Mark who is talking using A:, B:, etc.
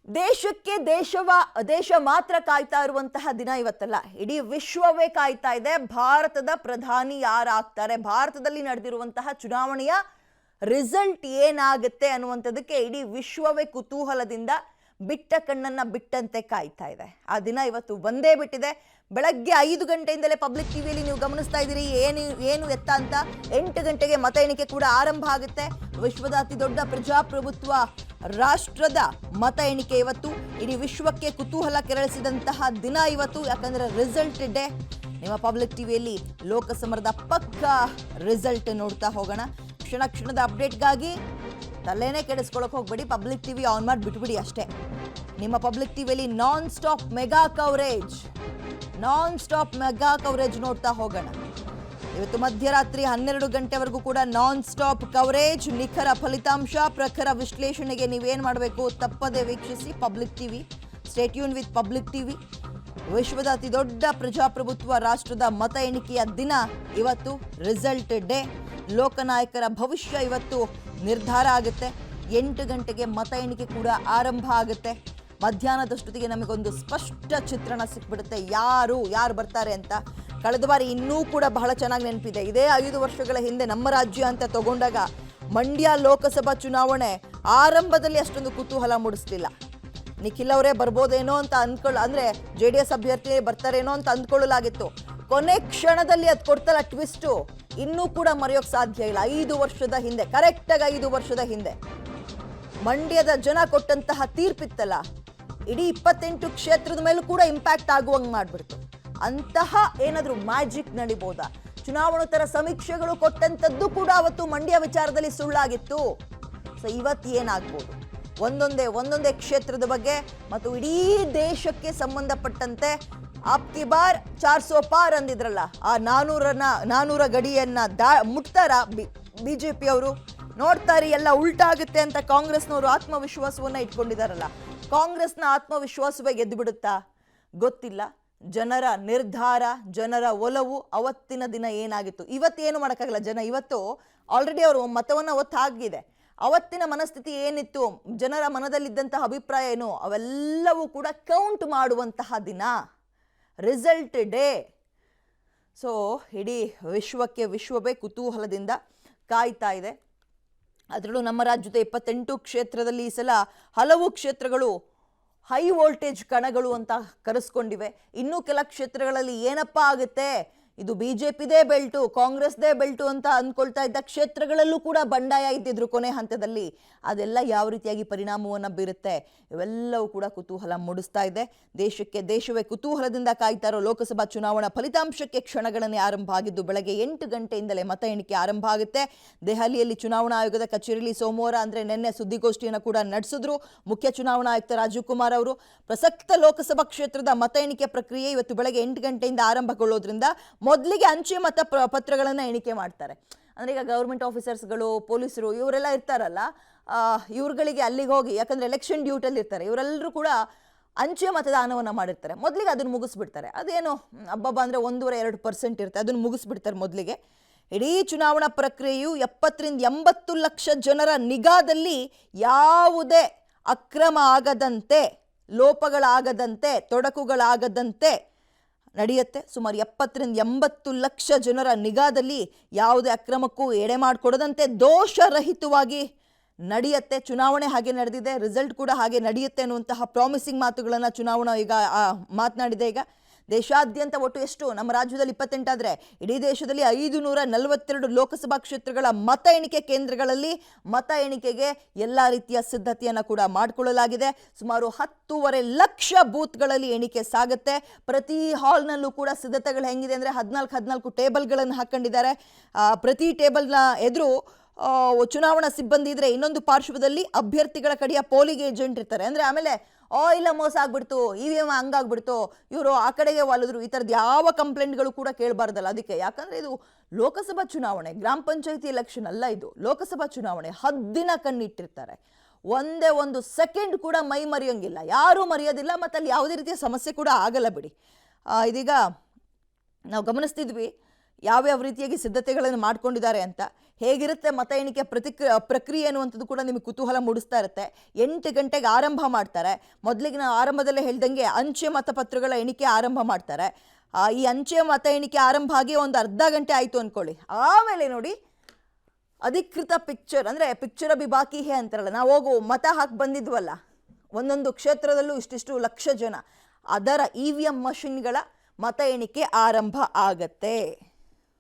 A: ದೇಶಕ್ಕೆ ದೇಶ ಮಾತ್ರ ಕಾಯ್ತಾ ಇರುವಂತಹ ದಿನ ಇವತ್ತಲ್ಲ, ಇಡೀ ವಿಶ್ವವೇ ಕಾಯ್ತಾ ಇದೆ. ಭಾರತದ ಪ್ರಧಾನಿ ಯಾರಾಗ್ತಾರೆ, ಭಾರತದಲ್ಲಿ ನಡೆದಿರುವಂತಹ ಚುನಾವಣೆಯ ರಿಸಲ್ಟ್ ಏನಾಗುತ್ತೆ ಅನ್ನುವಂಥದ್ದಕ್ಕೆ ಇಡೀ ವಿಶ್ವವೇ ಕುತೂಹಲದಿಂದ ಬಿಟ್ಟ ಕಣ್ಣನ್ನ ಬಿಟ್ಟಂತೆ ಕಾಯ್ತಾ ಇದೆ. ಆ ದಿನ ಇವತ್ತು ಬಂದೇ ಬಿಟ್ಟಿದೆ. ಬೆಳಗ್ಗೆ 5 ಗಂಟೆಯಿಂದಲೇ ಪಬ್ಲಿಕ್ ಟಿವಿಯಲ್ಲಿ ನೀವು ಗಮನಿಸ್ತಾ ಇದ್ದೀರಿ ಏನು ಎತ್ತ ಅಂತ. 8 ಗಂಟೆಗೆ ಮತ ಎಣಿಕೆ ಕೂಡ ಆರಂಭ ಆಗುತ್ತೆ. ವಿಶ್ವದ ಅತಿ ದೊಡ್ಡ ಪ್ರಜಾಪ್ರಭುತ್ವ ರಾಷ್ಟ್ರದ ಮತ ಎಣಿಕೆ ಇವತ್ತು. ಇಡೀ ವಿಶ್ವಕ್ಕೆ ಕುತೂಹಲ ಕೆರಳಿಸಿದಂತಹ ದಿನ ಇವತ್ತು, ಯಾಕಂದ್ರೆ ರಿಸಲ್ಟ್ ಡೇ. ನಿಮ್ಮ ಪಬ್ಲಿಕ್ ಟಿವಿಯಲ್ಲಿ ಲೋಕಸಮರದ ಪಕ್ಕಾ ರಿಸಲ್ಟ್ ನೋಡ್ತಾ ಹೋಗೋಣ. ಕ್ಷಣದ ಅಪ್ಡೇಟ್ಗಾಗಿ ತಲೆನೇ ಕೆಡಿಸ್ಕೊಳ್ಳೋಕೆ ಹೋಗ್ಬೇಡಿ, ಪಬ್ಲಿಕ್ ಟಿವಿ ಆನ್ ಮಾಡಿ ಬಿಟ್ಬಿಡಿ ಅಷ್ಟೇ. ನಿಮ್ಮ ಪಬ್ಲಿಕ್ ಟಿವಿಯಲ್ಲಿ ನಾನ್ ಸ್ಟಾಪ್ ಮೆಗಾ ಕವರೇಜ್ ನೋಡ್ತಾ ಹೋಗೋಣ. ಇವತ್ತು ಮಧ್ಯರಾತ್ರಿ 12 ಗಂಟೆವರೆಗೂ ಕೂಡ ನಾನ್ ಸ್ಟಾಪ್ ಕವರೇಜ್, ನಿಖರ ಫಲಿತಾಂಶ, ಪ್ರಖರ ವಿಶ್ಲೇಷಣೆಗೆ ನೀವೇನು ಮಾಡಬೇಕು, ತಪ್ಪದೆ ವೀಕ್ಷಿಸಿ public TV. Stay tune with public TV. ವಿಶ್ವದ ಅತಿ ದೊಡ್ಡ ಪ್ರಜಾಪ್ರಭುತ್ವ ರಾಷ್ಟ್ರದ ಮತ ಎಣಿಕೆಯ ದಿನ ಇವತ್ತು, ರಿಸಲ್ಟ್ ಡೇ. ಲೋಕನಾಯಕರ ಭವಿಷ್ಯ ಇವತ್ತು ನಿರ್ಧಾರ ಆಗುತ್ತೆ. 8 ಗಂಟೆಗೆ ಮತ ಎಣಿಕೆ ಕೂಡ ಆರಂಭ ಆಗುತ್ತೆ. ಮಧ್ಯಾಹ್ನದಷ್ಟೊತ್ತಿಗೆ ನಮಗೊಂದು ಸ್ಪಷ್ಟ ಚಿತ್ರಣ ಸಿಕ್ಬಿಡುತ್ತೆ, ಯಾರು ಬರ್ತಾರೆ ಅಂತ. ಕಳೆದ ಬಾರಿ ಇನ್ನೂ ಕೂಡ ಬಹಳ ಚೆನ್ನಾಗಿ ನೆನಪಿದೆ. ಇದೇ 5 ವರ್ಷಗಳ ಹಿಂದೆ ನಮ್ಮ ರಾಜ್ಯ ಅಂತ ತಗೊಂಡಾಗ ಮಂಡ್ಯ ಲೋಕಸಭಾ ಚುನಾವಣೆ ಆರಂಭದಲ್ಲಿ ಅಷ್ಟೊಂದು ಕುತೂಹಲ ಮೂಡಿಸ್ಲಿಲ್ಲ. ನಿಖಿಲ್ ಅವರೇ ಬರ್ಬೋದೇನೋ ಅಂತ ಅಂದ್ರೆ JDS ಅಭ್ಯರ್ಥಿ ಬರ್ತಾರೇನೋ ಅಂತ ಅಂದ್ಕೊಳ್ಳಲಾಗಿತ್ತು. ಕೊನೆ ಕ್ಷಣದಲ್ಲಿ ಅದು ಕೊಡ್ತಲ್ಲ ಟ್ವಿಸ್ಟು, ಇನ್ನೂ ಕೂಡ ಮರೆಯೋಕೆ ಸಾಧ್ಯ ಇಲ್ಲ. 5 ವರ್ಷದ ಹಿಂದೆ, ಕರೆಕ್ಟಾಗಿ 5 ವರ್ಷದ ಹಿಂದೆ ಮಂಡ್ಯದ ಜನ ಕೊಟ್ಟಂತಹ ತೀರ್ಪಿತ್ತಲ್ಲ, ಇಡೀ 28 ಕ್ಷೇತ್ರದ ಮೇಲೂ ಕೂಡ ಇಂಪ್ಯಾಕ್ಟ್ ಆಗುವಂಗೆ ಮಾಡಿಬಿಡ್ತು. ಅಂತಹ ಏನಾದರೂ ಮ್ಯಾಜಿಕ್ ನಡಿಬೋದಾ? ಚುನಾವಣೋತ್ತರ ಸಮೀಕ್ಷೆಗಳು ಕೊಟ್ಟಂಥದ್ದು ಕೂಡ ಅವತ್ತು ಮಂಡ್ಯ ವಿಚಾರದಲ್ಲಿ ಸುಳ್ಳಾಗಿತ್ತು. ಸೊ ಇವತ್ತು ಏನಾಗ್ಬೋದು, ಒಂದೊಂದೇ ಕ್ಷೇತ್ರದ ಬಗ್ಗೆ ಮತ್ತು ಇಡೀ ದೇಶಕ್ಕೆ ಸಂಬಂಧಪಟ್ಟಂತೆ ಆಪ್ಕಿ ಬಾರ್ 400 ಪಾರ್ ಅಂದಿದ್ರಲ್ಲ, ಆ 400 ಗಡಿಯನ್ನ ಮುಟ್ತಾರ ಬಿಜೆಪಿ ಅವರು. ನೋಡ್ತಾರೆ ಎಲ್ಲ ಉಲ್ಟಾ ಆಗುತ್ತೆ ಅಂತ ಕಾಂಗ್ರೆಸ್ನವರು ಆತ್ಮವಿಶ್ವಾಸವನ್ನ ಇಟ್ಕೊಂಡಿದಾರಲ್ಲ. ಕಾಂಗ್ರೆಸ್ನ ಆತ್ಮವಿಶ್ವಾಸವೇ ಗೆದ್ದು ಬಿಡುತ್ತಾ ಗೊತ್ತಿಲ್ಲ. ಜನರ ನಿರ್ಧಾರ, ಜನರ ಒಲವು ಅವತ್ತಿನ ದಿನ ಏನಾಗಿತ್ತು, ಇವತ್ತೇನು ಮಾಡೋಕ್ಕಾಗಲ್ಲ. ಇವತ್ತು ಆಲ್ರೆಡಿ ಅವರು ಮತವನ್ನ ಒತ್ತಾಗಿದೆ. ಅವತ್ತಿನ ಮನಸ್ಥಿತಿ ಏನಿತ್ತು, ಜನರ ಮನದಲ್ಲಿದ್ದಂತಹ ಅಭಿಪ್ರಾಯ ಏನು, ಅವೆಲ್ಲವೂ ಕೂಡ ಕೌಂಟ್ ಮಾಡುವಂತಹ ದಿನ, ರಿಸಲ್ಟ್ ಡೇ. ಸೊ ಇಡೀ ವಿಶ್ವವೇ ಕುತೂಹಲದಿಂದ ಕಾಯ್ತಾ ಇದೆ. ಅದರಲ್ಲೂ ನಮ್ಮ ರಾಜ್ಯದ 28 ಕ್ಷೇತ್ರದಲ್ಲಿ ಈ ಸಲ ಹಲವು ಕ್ಷೇತ್ರಗಳು ಹೈ ವೋಲ್ಟೇಜ್ ಕಣಗಳು ಅಂತ ಕರೆಸ್ಕೊಂಡಿವೆ. ಇನ್ನೂ ಕೆಲ ಕ್ಷೇತ್ರಗಳಲ್ಲಿ ಏನಪ್ಪ ಆಗುತ್ತೆ, ಇದು ಬಿಜೆಪಿದೇ ಬೆಲ್ಟು, ಕಾಂಗ್ರೆಸ್ದೇ ಬೆಲ್ಟು ಅಂತ ಅಂದ್ಕೊಳ್ತಾ ಇದ್ದ ಕ್ಷೇತ್ರಗಳಲ್ಲೂ ಕೂಡ ಬಂಡಾಯ ಇದ್ದಿದ್ರು ಕೊನೆ ಹಂತದಲ್ಲಿ. ಅದೆಲ್ಲ ಯಾವ ರೀತಿಯಾಗಿ ಪರಿಣಾಮವನ್ನು ಬೀರುತ್ತೆ, ಇವೆಲ್ಲವೂ ಕೂಡ ಕುತೂಹಲ ಮೂಡಿಸ್ತಾ ಇದೆ. ದೇಶವೇ ಕುತೂಹಲದಿಂದ ಕಾಯ್ತಾ ಇರೋ ಲೋಕಸಭಾ ಚುನಾವಣಾ ಫಲಿತಾಂಶಕ್ಕೆ ಕ್ಷಣಗಣನೆ ಆರಂಭ ಆಗಿದ್ದು ಬೆಳಗ್ಗೆ 8 ಗಂಟೆಯಿಂದಲೇ ಮತ ಎಣಿಕೆ ಆರಂಭ ಆಗುತ್ತೆ. ದೆಹಲಿಯಲ್ಲಿ ಚುನಾವಣಾ ಆಯೋಗದ ಕಚೇರಿಯಲ್ಲಿ ಸೋಮವಾರ ಅಂದರೆ ನಿನ್ನೆ ಸುದ್ದಿಗೋಷ್ಠಿಯನ್ನು ಕೂಡ ನಡೆಸಿದ್ರು ಮುಖ್ಯ ಚುನಾವಣಾ ಆಯುಕ್ತ ರಾಜೀವ್ ಕುಮಾರ್ ಅವರು. ಪ್ರಸಕ್ತ ಲೋಕಸಭಾ ಕ್ಷೇತ್ರದ ಮತ ಎಣಿಕೆ ಪ್ರಕ್ರಿಯೆ ಇವತ್ತು ಬೆಳಗ್ಗೆ 8 ಗಂಟೆಯಿಂದ ಆರಂಭಗೊಳ್ಳೋದ್ರಿಂದ ಮೊದಲಿಗೆ ಅಂಚೆ ಮತ ಪತ್ರಗಳನ್ನು ಎಣಿಕೆ ಮಾಡ್ತಾರೆ. ಅಂದರೆ ಈಗ ಗೌರ್ಮೆಂಟ್ ಆಫೀಸರ್ಸ್ಗಳು, ಪೊಲೀಸರು ಇವರೆಲ್ಲ ಇರ್ತಾರಲ್ಲ, ಇವ್ರುಗಳಿಗೆ ಅಲ್ಲಿಗೆ ಹೋಗಿ, ಯಾಕಂದರೆ ಎಲೆಕ್ಷನ್ ಡ್ಯೂಟಿಯಲ್ಲಿ ಇರ್ತಾರೆ, ಇವರೆಲ್ಲರೂ ಕೂಡ ಅಂಚೆ ಮತದಾನವನ್ನು ಮಾಡಿರ್ತಾರೆ. ಮೊದಲಿಗೆ ಅದನ್ನು ಮುಗಿಸ್ಬಿಡ್ತಾರೆ. ಅದೇನು ಹಬ್ಬ ಅಂದರೆ 1.2% ಇರುತ್ತೆ, ಅದನ್ನು ಮುಗಿಸ್ಬಿಡ್ತಾರೆ ಮೊದಲಿಗೆ. ಇಡೀ ಚುನಾವಣಾ ಪ್ರಕ್ರಿಯೆಯು 70 ರಿಂದ 80 ಲಕ್ಷ ಜನರ ನಿಗಾದಲ್ಲಿ ಯಾವುದೇ ಅಕ್ರಮ ಆಗದಂತೆ, ಲೋಪಗಳಾಗದಂತೆ, ತೊಡಕುಗಳಾಗದಂತೆ ನಡೆಯುತ್ತೆ. ಸುಮಾರು 70 ರಿಂದ 80 ಲಕ್ಷ ಜನರ ನಿಗಾದಲ್ಲಿ ಯಾವುದೇ ಅಕ್ರಮಕ್ಕೂ ಎಡೆ ಮಾಡಿಕೊಡದಂತೆ ದೋಷರಹಿತವಾಗಿ ನಡೆಯುತ್ತೆ. ಚುನಾವಣೆ ಹಾಗೆ ನಡೆದಿದೆ, ರಿಸಲ್ಟ್ ಕೂಡ ಹಾಗೆ ನಡೆಯುತ್ತೆ ಅನ್ನುವಂತಹ ಪ್ರಾಮಿಸಿಂಗ್ ಮಾತುಗಳನ್ನು ಚುನಾವಣಾ ಈಗ ಮಾತನಾಡಿದೆ. ಈಗ ದೇಶಾದ್ಯಂತ ಒಟ್ಟು ಎಷ್ಟು, ನಮ್ಮ ರಾಜ್ಯದಲ್ಲಿ 28 ಆದರೆ ಇಡೀ ದೇಶದಲ್ಲಿ 542 ಲೋಕಸಭಾ ಕ್ಷೇತ್ರಗಳ ಮತ ಎಣಿಕೆ ಕೇಂದ್ರಗಳಲ್ಲಿ ಮತ ಎಣಿಕೆಗೆ ಎಲ್ಲ ರೀತಿಯ ಸಿದ್ಧತೆಯನ್ನು ಕೂಡ ಮಾಡಿಕೊಳ್ಳಲಾಗಿದೆ. ಸುಮಾರು 10.5 ಲಕ್ಷ ಬೂತ್ಗಳಲ್ಲಿ ಎಣಿಕೆ ಸಾಗುತ್ತೆ. ಪ್ರತಿ ಹಾಲ್ನಲ್ಲೂ ಕೂಡ ಸಿದ್ಧತೆಗಳು ಹೆಂಗಿದೆ ಅಂದರೆ 14 ಟೇಬಲ್ಗಳನ್ನು ಹಾಕೊಂಡಿದ್ದಾರೆ. ಪ್ರತಿ ಟೇಬಲ್ನ ಎದುರು ಚುನಾವಣಾ ಸಿಬ್ಬಂದಿ ಇದ್ರೆ, ಇನ್ನೊಂದು ಪಾರ್ಶ್ವದಲ್ಲಿ ಅಭ್ಯರ್ಥಿಗಳ ಕಡೆಯ ಪೋಲಿಂಗ್ ಏಜೆಂಟ್ ಇರ್ತಾರೆ. ಅಂದರೆ ಆಮೇಲೆ ಇಲ್ಲ ಮೋಸ ಆಗ್ಬಿಡ್ತು, EVM ಹಂಗಾಗ್ಬಿಡ್ತು, ಇವರು ಆ ಕಡೆಗೆ ವಾಲಿದ್ರು, ಈ ಥರದ್ದು ಯಾವ ಕಂಪ್ಲೇಂಟ್ಗಳು ಕೂಡ ಕೇಳಬಾರ್ದಲ್ಲ. ಅದಕ್ಕೆ ಯಾಕಂದರೆ ಇದು ಲೋಕಸಭಾ ಚುನಾವಣೆ, ಗ್ರಾಮ ಪಂಚಾಯತಿ ಎಲೆಕ್ಷನ್ ಅಲ್ಲ, ಇದು ಲೋಕಸಭಾ ಚುನಾವಣೆ. ಹದ್ದಿನ ಕಣ್ಣಿಟ್ಟಿರ್ತಾರೆ. ಒಂದೇ ಒಂದು ಸೆಕೆಂಡ್ ಕೂಡ ಮೈ ಮರೆಯೋಂಗಿಲ್ಲ, ಯಾರೂ ಮರೆಯೋದಿಲ್ಲ. ಮತ್ತು ಅಲ್ಲಿ ಯಾವುದೇ ರೀತಿಯ ಸಮಸ್ಯೆ ಕೂಡ ಆಗಲ್ಲ ಬಿಡಿ. ಇದೀಗ ನಾವು ಗಮನಿಸ್ತಿದ್ವಿ, ಯಾವ್ಯಾವ ರೀತಿಯಾಗಿ ಸಿದ್ಧತೆಗಳನ್ನು ಮಾಡ್ಕೊಂಡಿದ್ದಾರೆ ಅಂತ, ಹೇಗಿರುತ್ತೆ ಮತ ಎಣಿಕೆ ಪ್ರಕ್ರಿಯೆ ಅನ್ನುವಂಥದ್ದು ಕೂಡ ನಿಮಗೆ ಕುತೂಹಲ ಮೂಡಿಸ್ತಾ ಇರುತ್ತೆ. 8 ಗಂಟೆಗೆ ಆರಂಭ ಮಾಡ್ತಾರೆ. ಮೊದಲಿಗೆ ನಾವು ಆರಂಭದಲ್ಲೇ ಹೇಳ್ದಂಗೆ ಅಂಚೆ ಮತಪತ್ರಗಳ ಎಣಿಕೆ ಆರಂಭ ಮಾಡ್ತಾರೆ. ಈ ಅಂಚೆ ಮತ ಎಣಿಕೆ ಆರಂಭ ಆಗಿ ಒಂದು ಅರ್ಧ ಗಂಟೆ ಆಯಿತು ಅಂದ್ಕೊಳ್ಳಿ. ಆಮೇಲೆ ನೋಡಿ ಅಧಿಕೃತ ಪಿಕ್ಚರ್, ಅಂದರೆ ಪಿಕ್ಚರ್ ಅಭಿ ಬಾಕಿ ಹೇ ಅಂತಾರಲ್ಲ, ನಾವು ಹೋಗು ಮತ ಹಾಕಿ ಬಂದಿದ್ವಲ್ಲ ಒಂದೊಂದು ಕ್ಷೇತ್ರದಲ್ಲೂ ಇಷ್ಟಿಷ್ಟು ಲಕ್ಷ ಜನ, ಅದರ EVM ಮಷಿನ್ಗಳ ಮತ ಎಣಿಕೆ ಆರಂಭ ಆಗತ್ತೆ.